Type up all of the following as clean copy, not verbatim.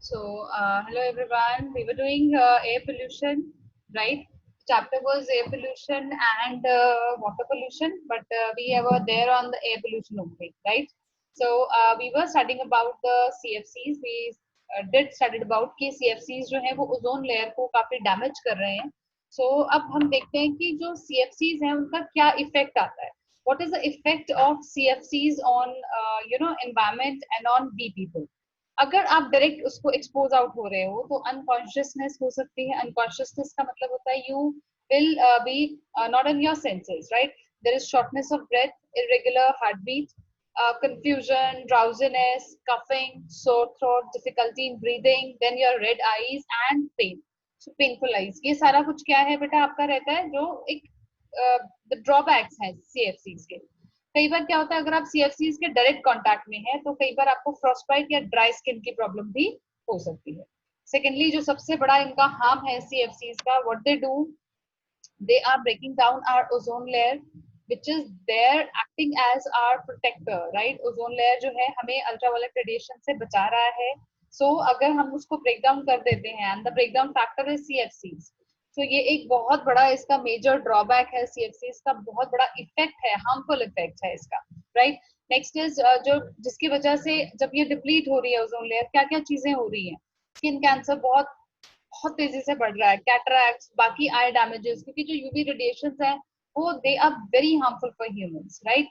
Hello everyone. We were doing air pollution, right? Chapter was air pollution and water pollution, but we were there on the air pollution only, right? We were studying about the CFCs. We did studied about कि CFCs जो है वो ozone layer को काफी damage कर रहे हैं. अब हम देखते हैं कि जो CFCs हैं उनका क्या इफेक्ट आता है. What is the effect of CFCs on environment and on we people? अगर आप डायरेक्ट उसको एक्सपोज आउट हो रहे हो तो अनकॉन्शियसनेस हो सकती है. अनकॉन्शियसनेस का मतलब होता है you will be not in your senses, right? There is shortness of breath, irregular heart beat, confusion, drowsiness, coughing, sore throat, difficulty in breathing, then your red eyes and pain. So painful eyes. ये सारा कुछ क्या है बेटा आपका रहता है जो एक the drawbacks हैं CFCs के. कई बार क्या होता है अगर आप CFCs के डायरेक्ट कांटेक्ट में हैं तो कई बार आपको फ्रॉस्टबाइट या ड्राई स्किन की प्रॉब्लम भी हो सकती है. सेकेंडली जो सबसे बड़ा इनका हार्म है CFCs का, what they do, they are breaking down our ozone layer which is there acting as our protector, right? ozone layer जो है हमें अल्ट्रावायलेट रेडिएशन से बचा रहा है. अगर हम उसको ब्रेक डाउन कर देते हैं and the break down factor is CFCs. ये एक बहुत बड़ा इसका मेजर ड्रॉबैक है. CFCs का बहुत बड़ा इफेक्ट है, हार्मफुल इफेक्ट है इसका, राइट? नेक्स्ट इज जो जिसकी वजह से जब ये डिप्लीट हो रही है ओजोन लेयर, क्या क्या चीजें हो रही हैं. स्किन कैंसर बहुत बहुत तेजी से बढ़ रहा है, कैटरैक्ट्स, बाकी आई डैमेजेस, क्योंकि जो यूवी रेडिएशंस हैं वो they are very harmful for humans, right?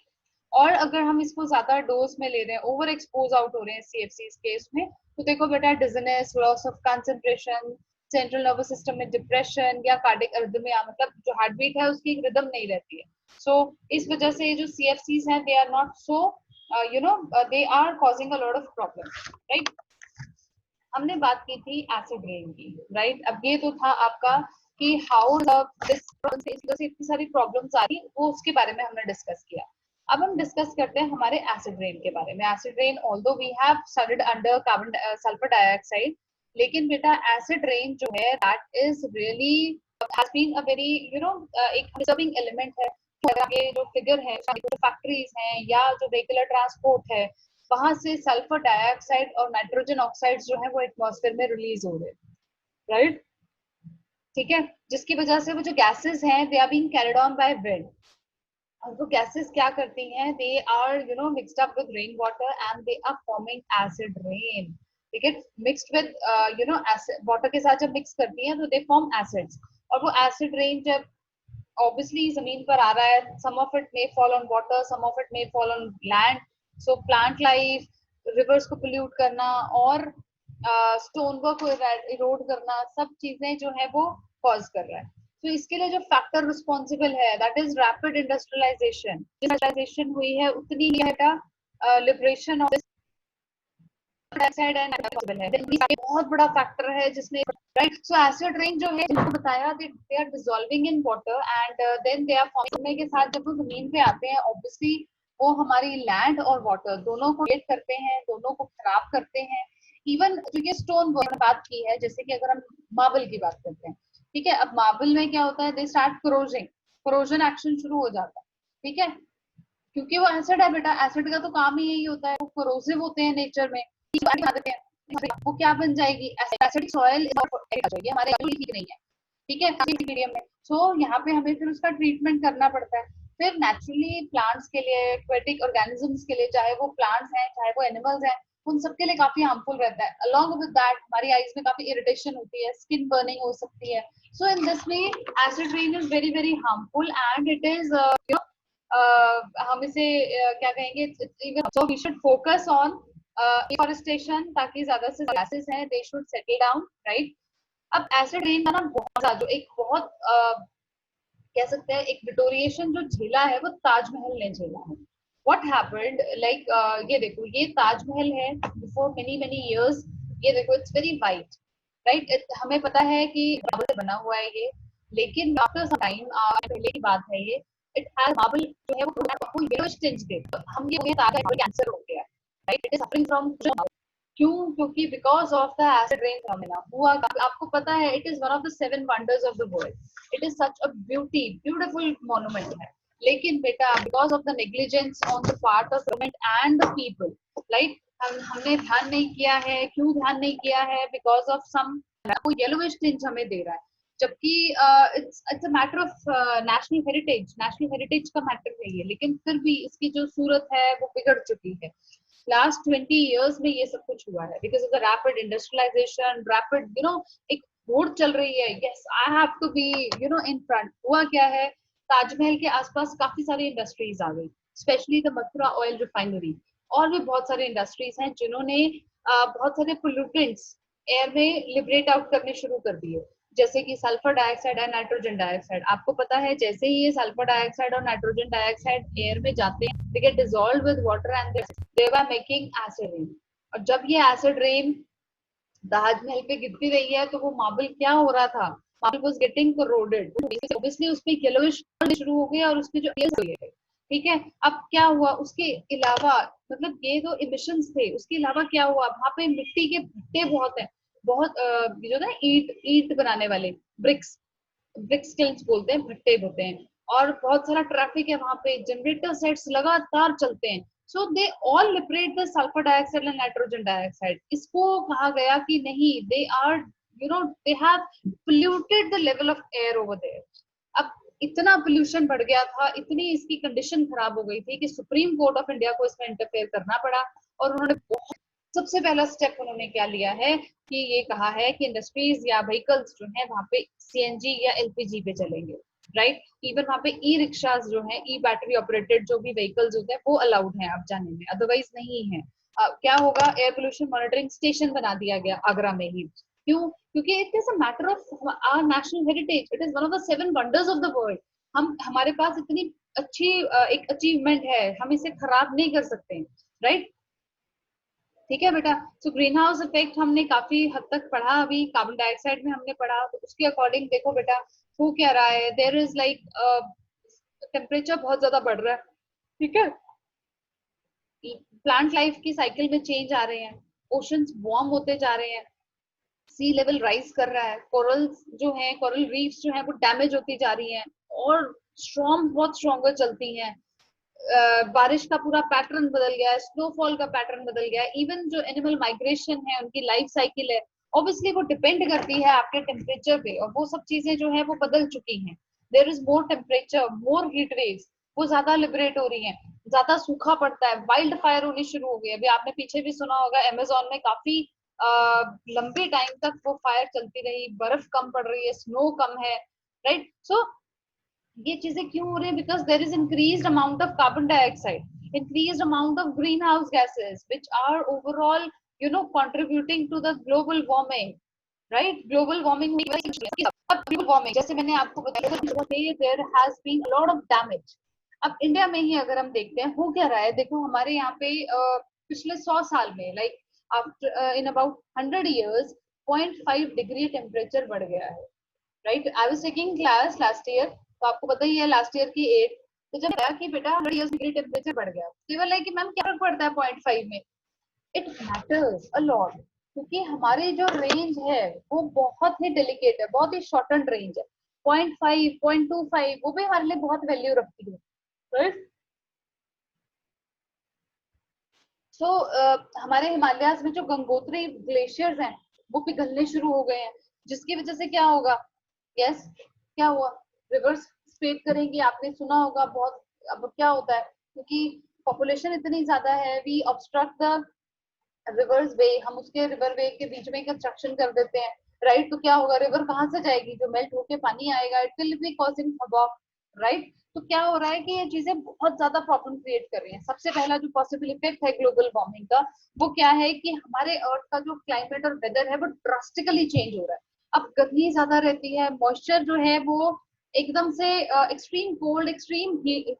और अगर हम इसको ज्यादा डोज में ले रहे हैं, ओवर एक्सपोज आउट हो रहे हैं CFCs केस में, तो देखो बेटा dizziness, loss of concentration, central nervous system में डिप्रेशन या कार्डिक अरिथमिया, मतलब जो हार्ट बीट है उसकी एक रिदम नहीं रहती है. इस वजह से जो CFCs हैं they are not so they are causing a lot of problem, right? हमने बात की थी एसिड रेन की, राइट? अब ये तो था आपका कि हाउ इतनी सारी प्रॉब्लम्स आ रही वो उसके बारे में हमने डिस्कस किया. अब हम डिस्कस करते हैं हमारे एसिड रेन के बारे में. Acid rain although we have studied under carbon sulphur dioxide, लेकिन बेटा एसिड रेन जो है that is really has been a very एक डिस्टर्बिंग एलिमेंट है. ये जो फिगर है, जो फैक्ट्रीज हैं या जो रेगुलर ट्रांसपोर्ट है, वहां से सल्फर डाइऑक्साइड और नाइट्रोजन ऑक्साइड जो है वो एटमॉस्फेयर में रिलीज हो रहे हैं, राइट? ठीक है, जिसकी वजह से वो जो गैसेस हैं they are being carried on by wind. और वो गैसेस क्या करती हैं, they are mixed up with rain water and they are forming acid rain. ठीक है, मिक्स्ड विद वाटर के साथ जब मिक्स करती हैं तो दे फॉर्म एसिड्स. और वो एसिड रेन जब ऑब्वियसली जमीन पर आ रहा है, some of it may fall on water, some of it may fall on land. Plant life, rivers को पोल्यूट करना और स्टोन वर्क को इरोड करना, सब चीजें जो है वो कॉज कर रहा है. इसके लिए जो फैक्टर रिस्पॉन्सिबल है that is rapid industrialisation. Industrialisation हुई है उतनी ही लिबरेशन ऑफ डाइऑक्साइड एंड है बहुत बड़ा फैक्टर है जिसने, राइट? एसिड रेन जो है जिनको बताया they are dissolving in water and then they are forming के साथ जब वो जमीन पे आते हैं, ऑब्वियसली वो हमारी लैंड और वाटर दोनों को हिट करते हैं, दोनों को खराब करते हैं. इवन जो ये स्टोन वर्क बात की है, जैसे कि अगर हम मार्बल की बात करते हैं, ठीक है, अब मार्बल में क्या होता है, दे स्टार्ट कोरोजन एक्शन शुरू हो जाता है. ठीक है, क्योंकि वो एसिड है बेटा, एसिड का तो काम ही यही होता है, वो कोरोसिव होते हैं नेचर में. वो क्या बन जाएगी, एसिडिक सॉइल हमारे ठीक नहीं है, ठीक है, मीडियम में. यहाँ पे हमें फिर उसका ट्रीटमेंट करना पड़ता है. फिर नेचुरली प्लांट्स के लिए, एक्वेटिक ऑर्गेनिजम्स के लिए, चाहे वो प्लांट्स हैं चाहे वो एनिमल्स हैं, उन सबके लिए काफी हार्मफुल रहता है. अलॉन्ग विद दैट हमारी आईज में काफी इरिटेशन होती है, स्किन बर्निंग हो सकती है. In this way acid rain is very very harmful and it is हम इसे क्या कहेंगे, so we should focus on deforestation, ताकि ज्यादा से गैसेस हैं they should settle down, right? अब एसिड रेन का ना बहुत ज्यादा जो एक बहुत कह सकते हैं एक डिटोरिएशन जो झेला है वो ताजमहल ने झेला है. व्हाट हैपेंड, लाइक ये देखो, ये ताजमहल है बिफोर मेनी मेनी इयर्स. ये देखो इट्स वेरी वाइट, राइट? हमें पता है कि मार्बल से बना हुआ है ये, लेकिन आफ्टर सम टाइम, पहले की बात है ये, इट हैज मार्बल जो है वो येलोइश टिंज के, हम ये कैंसर हो गया, right? It is suffering from. क्यों? क्योंकि because of the acid rain phenomena हुआ. आपको पता है it is one of the 7 wonders of the world. It is such a beautiful monument है, लेकिन बेटा because of the negligence on the part of government and the people, right, हमने ध्यान नहीं किया है, क्यों ध्यान नहीं किया है? बिकॉज ऑफ सम वो येलोइश टिंज हमें दे रहा है, जबकि it's a matter of national heritage का मैटर है ये, लेकिन फिर भी इसकी जो सूरत है वो बिगड़ चुकी है। लास्ट 20 इयर्स में ये सब कुछ हुआ है because of the rapid industrialisation, rapid एक होड़ चल रही है, yes I have to be in front. हुआ क्या है, ताजमहल के आसपास काफी सारी इंडस्ट्रीज आ गई, specially the Mathura oil refinery, और भी बहुत सारे इंडस्ट्रीज हैं जिन्होंने बहुत सारे पोल्यूटेंट्स एयर में लिबरेट आउट करने शुरू कर दिए, जैसे कि sulphur dioxide and nitrogen dioxide. आपको पता है जैसे ही ये सल्फर डाइऑक्साइड और नाइट्रोजन डाइऑक्साइड एयर में जाते हैं, they get dissolved with water and they were making acid rain. और जब ये एसिड रेन ताजमहल पे गिरती रही है तो वो मार्बल क्या हो रहा था, marble was getting corroded, obviously उसमें येलोइश शुरू हो गया और उसके जो एयर्स, ठीक है। अब क्या हुआ उसके अलावा, मतलब ये जो इमिशंस थे उसके अलावा क्या हुआ, वहां पे मिट्टी के भट्टे बहुत है, बहुत जो ना ईट ईट बनाने वाले ब्रिक्स, ब्रिक्स किल्स बोलते हैं, भट्टे होते हैं, और बहुत सारा ट्रैफिक है वहां पे, जनरेटर सेट्स लगातार चलते हैं। So they all liberate the sulphur dioxide and nitrogen dioxide. इसको कहा गया कि नहीं, they are they have polluted the level of air over there. अब इतना पोल्यूशन बढ़ गया था, इतनी इसकी कंडीशन खराब हो गई थी कि सुप्रीम कोर्ट ऑफ इंडिया को इसमें इंटरफेयर करना पड़ा, और उन्होंने सबसे पहला स्टेप उन्होंने क्या लिया है कि ये कहा है कि इंडस्ट्रीज या व्हीकल्स जो है वहां पे सीएनजी या एलपीजी पे चलेंगे, राइट। इवन वहां पे ई रिक्शाज जो है, ई बैटरी ऑपरेटेड जो भी व्हीकल्स होते हैं वो अलाउड है अब जाने में, अदरवाइज नहीं है। क्या होगा, एयर पोल्यूशन मॉनिटरिंग स्टेशन बना दिया गया आगरा में ही। क्यों? क्योंकि it is a matter of our national heritage, it is one of the 7 wonders of the world. हम हमारे पास इतनी अच्छी एक अचीवमेंट है, हम इसे खराब नहीं कर सकते, राइट। ठीक है बेटा। सो ग्रीन हाउस इफेक्ट हमने काफी हद तक पढ़ा, अभी कार्बन डाइऑक्साइड में हमने पढ़ा, तो उसके अकॉर्डिंग देखो बेटा हो क्या रहा है, देयर इज लाइक टेम्परेचर बहुत ज्यादा बढ़ रहा है, ठीक है। प्लांट लाइफ की साइकिल में चेंज आ रहे हैं, ओशंस वार्म होते जा रहे हैं, सी लेवल राइज कर रहा है, कोरल्स जो है, कोरल रीफ्स जो है वो डैमेज होती जा रही हैं, और स्ट्रॉम बहुत स्ट्रॉन्गर चलती हैं, बारिश का पूरा पैटर्न बदल गया है, स्नोफॉल का पैटर्न बदल गया है, इवन जो एनिमल माइग्रेशन है उनकी लाइफ साइकिल है, ऑब्वियसली वो डिपेंड करती है आपके टेम्परेचर पे, और वो सब चीजें जो है वो बदल चुकी हैं। There is more temperature, more heat waves, वो ज्यादा लिबरेट हो रही है, ज्यादा सूखा पड़ता है, वाइल्ड फायर होनी शुरू हो गई। अभी आपने पीछे भी सुना होगा अमेजोन में काफी लंबे टाइम तक वो फायर चलती रही, बर्फ कम पड़ रही है, स्नो कम है, राइट। सो ये चीजें क्यों हो रही है, because there is increase amount of carbon dioxide, increased amount of greenhouse gases which are overall contributing to the global warming, right? Global warming अब global warming जैसे मैंने आपको बताया, there has been a lot of damage। अब India में ही अगर हम देखते हैं हो क्या रहा है, देखो हमारे यहाँ पे पिछले 100 साल में, like after in about 100 years 0.5 degree temperature बढ़ गया है, right. I was taking class last year, तो आपको पता ही है लास्ट ईयर की 8, तो जब बताया कि बेटा 100 years डिग्री टेम्परेचर बढ़ गया, केवल है कि मैम क्या फर्क पड़ता है 0.5 में, इट मैटर्स अ लॉट, क्योंकि हमारी जो रेंज है वो बहुत ही डेलिकेट है, बहुत ही शॉर्टन रेंज है। 0.5 0.25 वो भी हमारे लिए बहुत वैल्यू रखती है, राइट। तो हमारे हिमालयाज में जो गंगोत्री ग्लेशियर्स हैं वो पिघलने शुरू हो गए हैं, जिसकी वजह से क्या होगा, यस क्या हुआ, रिवर्स स्प्रेड करेंगी, आपने सुना होगा बहुत। अब क्या होता है, क्योंकि पॉपुलेशन इतनी ज्यादा है, we obstruct the river's way, हम उसके रिवर वे के बीच में कंस्ट्रक्शन कर देते हैं, राइट। तो क्या होगा, रिवर कहाँ से जाएगी, जो मेल्ट होके पानी आएगा, it will be causing havoc, right. तो क्या हो रहा है कि ये चीजें बहुत ज्यादा प्रॉब्लम क्रिएट कर रही हैं। सबसे पहला जो पॉसिबल इफेक्ट है ग्लोबल वार्मिंग का, वो क्या है कि हमारे अर्थ का जो क्लाइमेट और वेदर है वो ड्रास्टिकली चेंज हो रहा है। अब गर्मी ज्यादा रहती है, मॉइस्चर जो है वो एकदम से एक्सट्रीम कोल्ड, एक्सट्रीम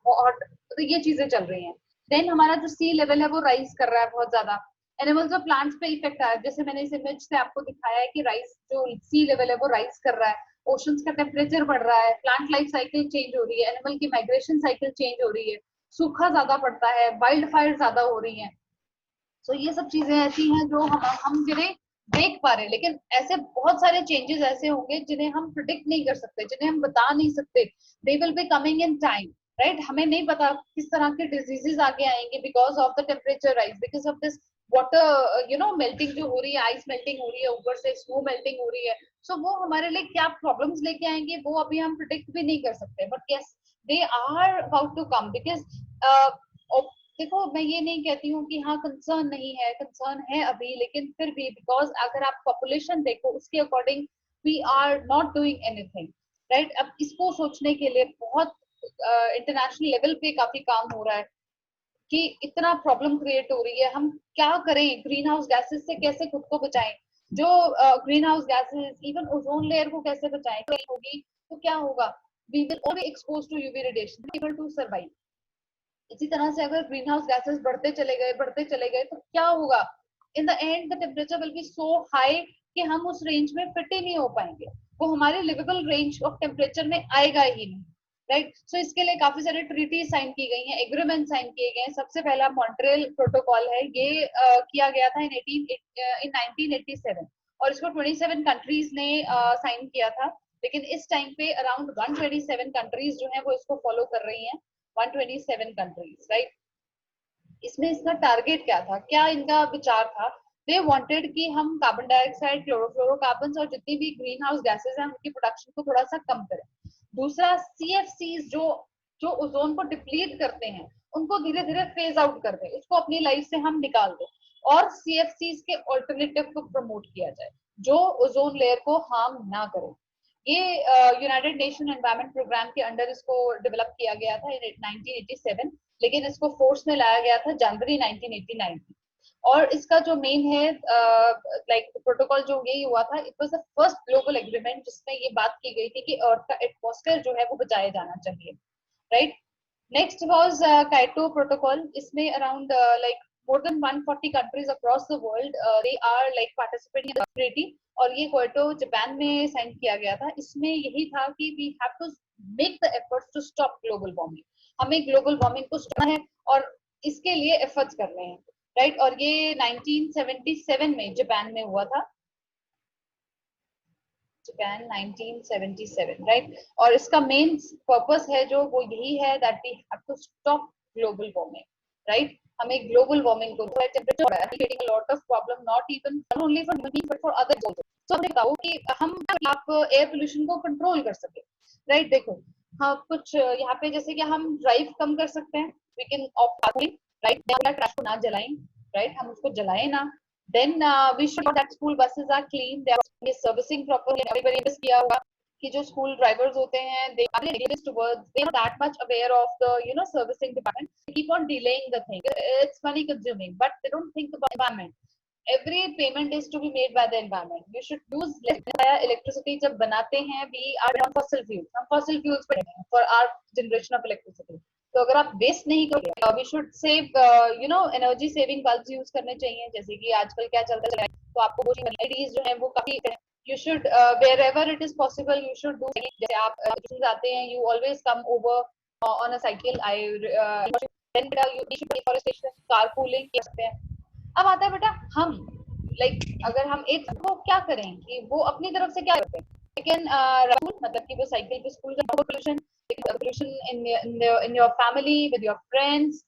हॉट, तो ये चीजें चल रही हैं। देन हमारा जो सी लेवल है वो राइज कर रहा है बहुत ज्यादा, एनिमल्स और प्लांट्स पे इफेक्ट आ रहा है, जैसे मैंने इस इमेज से आपको दिखाया है कि राइज जो सी लेवल है वो राइज कर रहा है, ओशंस का टेम्परेचर बढ़ रहा है, प्लांट लाइफ साइकिल चेंज हो रही है, एनिमल की माइग्रेशन साइकिल चेंज हो रही है, सूखा ज्यादा पड़ता है, वाइल्ड फायर ज्यादा हो रही है। सो ये सब चीजें ऐसी हैं जो हम जिन्हें देख पा रहे हैं, लेकिन ऐसे बहुत सारे चेंजेस ऐसे होंगे जिन्हें हम प्रिडिक्ट नहीं कर सकते, जिन्हें हम बता नहीं सकते, they will be coming in time, right? हमें नहीं पता किस तरह के डिजीजेस आगे आएंगे because of the temperature rise, because of this water melting जो हो रही है, आइस मेल्टिंग हो रही है, ऊपर से स्नो मेल्टिंग हो रही है। सो वो हमारे लिए क्या प्रॉब्लम्स लेके आएंगे वो अभी हम प्रिडिक्ट भी नहीं कर सकते, but yes they are about to come. Because देखो, मैं ये नहीं कहती हूँ कि हाँ कंसर्न नहीं है, कंसर्न है अभी, लेकिन फिर भी बिकॉज अगर आप पॉपुलेशन देखो उसके according we are not doing anything, right? अब इसको सोचने के लिए बहुत इंटरनेशनल लेवल पे काफी काम हो रहा है कि इतना प्रॉब्लम क्रिएट हो रही है, हम क्या करें, ग्रीन हाउस गैसेस से कैसे खुद को बचाएं, जो green house gases even ozone layer को कैसे बचाएं, होगी तो क्या होगा, we will all be expose to UV radiation, able to survive. इसी तरह से अगर ग्रीन हाउस गैसेस बढ़ते चले गए तो क्या होगा, in the end the temperature will be so high कि हम उस रेंज में फिट ही नहीं हो पाएंगे, वो हमारे लिवेबल रेंज ऑफ टेम्परेचर में आएगा ही नहीं, राइट? सो इसके लिए काफी सारे ट्रीटी साइन की गई हैं, एग्रीमेंट साइन किए गए हैं। सबसे पहला मॉन्ट्रियल प्रोटोकॉल है, ये किया गया था इन 1987 और इसको 27 कंट्रीज ने साइन किया था, लेकिन इस टाइम पे अराउंड 127 कंट्रीज जो है वो इसको फॉलो कर रही हैं, 127 कंट्रीज, राइट? इसमें इसका टारगेट क्या था, क्या इनका विचार था? दे वांटेड कि हम कार्बन डाइऑक्साइड, क्लोरोफ्लोरोकार्बन और जितनी भी ग्रीन हाउस गैसेज हैं उनकी प्रोडक्शन को थोड़ा सा कम करें। दूसरा, सीएफसीज जो जो ओजोन को डिप्लीट करते हैं उनको धीरे धीरे फेज आउट कर दें, उसको अपनी लाइफ से हम निकाल दें, और सीएफसीज के ऑल्टरनेटिव को प्रमोट किया जाए जो ओजोन लेयर को हार्म ना करे। ये यूनाइटेड नेशन एनवायरमेंट प्रोग्राम के अंडर इसको डेवलप किया गया था 1987, लेकिन इसको फोर्स में लाया गया था जनवरी 1989 में। और इसका जो मेन है लाइक प्रोटोकॉल जो यही हुआ था, it was the first global agreement जिसमें ये बात की गई थी कि अर्थ का एटमॉस्फेयर जो है वो बचाया जाना चाहिए, right? Next was Kyoto protocol. इसमें around like more than 140 countries across the world they are like participating in the treaty, और ये क्योटो जापान में साइन किया गया था। इसमें यही था कि we have to make the efforts to stop global warming, हमें ग्लोबल वार्मिंग को स्टॉप है और इसके लिए एफर्ट्स करने हैं, राइट? और ये 1977 में जापान में हुआ था, जापान 1977, राइट? और इसका मेन पर्पस है जो वो यही है that we have to stop global warming, right? हमें ग्लोबल वार्मिंग को, temperature creating a lot of problem, not even only for human being but for others also. So हमें बताओ कि हम आप एयर पोल्यूशन को कंट्रोल कर सके, राइट? देखो, हाँ कुछ यहाँ पे जैसे कि हम ड्राइव कम कर सकते हैं, we can opt carpooling, right? Trash को ना जलाएं, राइट? हम उसको जलाएं ना। Then we should that school buses are clean, they are servicing properly, and everybody has किया होगा कि जो स्कूल ड्राइवर्स होते हैं they are negligent towards, they are that much aware of the servicing department, they keep on delaying the thing, it's money consuming but they don't think about environment. Every payment is to be made by the environment. We should use less electricity जब बनाते हैं, we are on fossil fuels, हम fossil fuels पे for our generation of electricity। तो अगर आप waste नहीं करोगे, we should save energy saving bulbs use करने चाहिए, जैसे कि आजकल क्या चलता है तो आपको वो एलईडीज जो है वो काफी, you should wherever it is possible you should do, जैसे आप जाते हैं you always come over on a cycle, I then you should deforestation, carpooling कर सकते हैं। अब आता है बेटा हम अगर हम एक को क्या करें कि वो अपनी तरफ से क्या करते हैं, लेकिन मतलब कि वो साइकिल पे स्कूल का pollution, pollution in your family with your friends,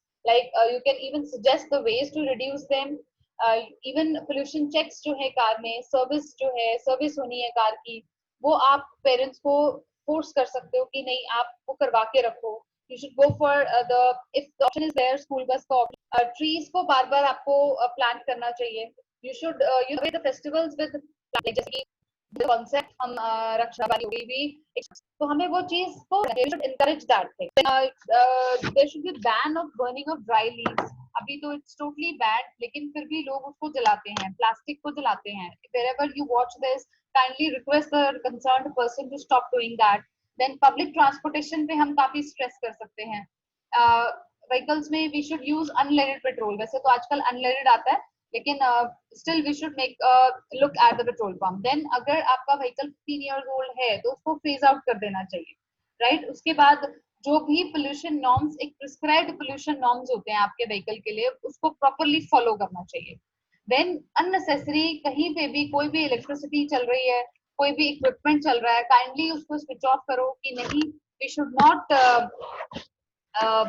you can even suggest the ways to reduce them, even pollution checks जो है कार में, सर्विस जो है, सर्विस होनी है कार की, वो आप पेरेंट्स को फोर्स कर सकते हो कि नहीं आप वो करवा के रखो। you should go for the if the option is there school bus का trees को बार बार आपको plant करना चाहिए। you should the festivals with जैसे कि कॉन्सेप्ट हम रक्षाबंधन भी, तो हमें वो चीज को encourage that thing. There should be ban of burning of dry leaves. अभी तो it's totally banned, लेकिन फिर भी लोग उसको जलाते हैं, प्लास्टिक को जलाते हैं। Wherever you watch this, kindly request the concerned person to stop doing that. Then public transportation पे हम काफी स्ट्रेस कर सकते हैं। व्हीकल्स में we should use unleaded petrol, वैसे तो आजकल unleaded आता है, लेकिन still we should make look at the petrol pump. Then अगर आपका व्हीकल 15 years old है तो उसको फेज आउट कर देना चाहिए, राइट? उसके बाद जो भी पोल्यूशन नॉर्म्स, एक प्रिस्क्राइब्ड पोल्यूशन नॉर्म्स होते हैं आपके व्हीकल के लिए, उसको प्रॉपरली फॉलो करना चाहिए। देन अननेसेसरी कहीं पे भी कोई भी इलेक्ट्रिसिटी चल रही है, कोई भी इक्विपमेंट चल रहा है, काइंडली उसको स्विच ऑफ करो कि नहीं, we should not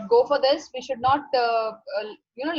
go for this. We should not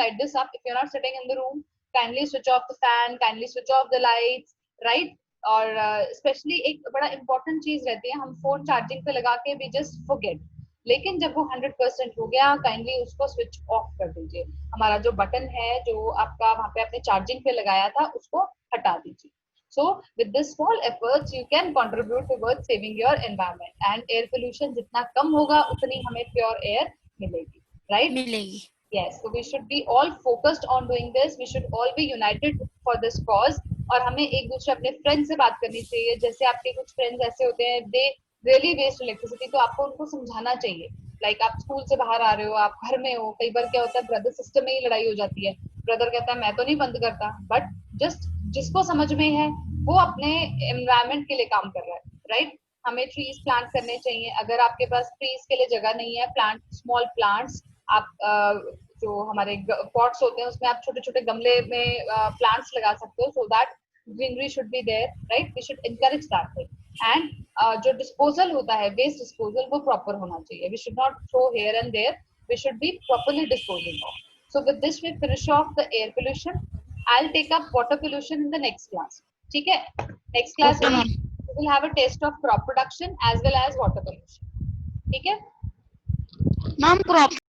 light this up. If you're not sitting in the room, kindly switch off the fan, kindly switch off the lights, right? और specially एक बड़ा important चीज रहती है, हम phone charging पे लगा के वी जस्ट फॉरगेट, लेकिन जब वो 100% हो गया, काइंडली उसको स्विच ऑफ कर दीजिए. हमारा जो बटन है जो आपका वहां पे आपने चार्जिंग पे लगाया था उसको हटा दीजिए. So with this small efforts you can contribute towards saving your environment, and air pollution जितना कम होगा उतनी हमें pure air मिलेगी, right? मिलेगी. Yes, so we should be all focused on doing this. We should all be united for this cause. और हमें एक दूसरे अपने फ्रेंड से बात करनी चाहिए. जैसे आपके कुछ फ्रेंड्स ऐसे होते हैं, दे रियली वेस्ट इलेक्ट्रिसिटी, तो आपको उनको समझाना चाहिए. लाइक आप स्कूल से बाहर आ रहे हो, आप घर में हो, कई बार क्या होता है ब्रदर सिस्टर में ही लड़ाई हो जाती है. ब्रदर कहता है मैं तो नहीं बंद करता, बट जस्ट जिसको समझ में है वो अपने एनवायरमेंट के लिए काम कर रहा है, राइट? हमें ट्रीज प्लांट करने चाहिए. अगर आपके पास ट्रीज के लिए जगह नहीं है, प्लांट स्मॉल प्लांट्स. आप जो हमारे पॉट्स होते हैं उसमें आप छोटे छोटे गमले में प्लांट्स लगा सकते हो, so that greenery should be there, right? We should encourage that thing. And जो डिस्पोजल होता है, वेस्ट डिस्पोजल, वो प्रॉपर होना चाहिए. We should not throw here and there, we should be properly disposing of. So with this we finish off the air pollution. I'll take up water pollution in the next class. ठीक है? Next class Okay, we will have a taste of crop production as well as water pollution. ठीक है? Ma'am crop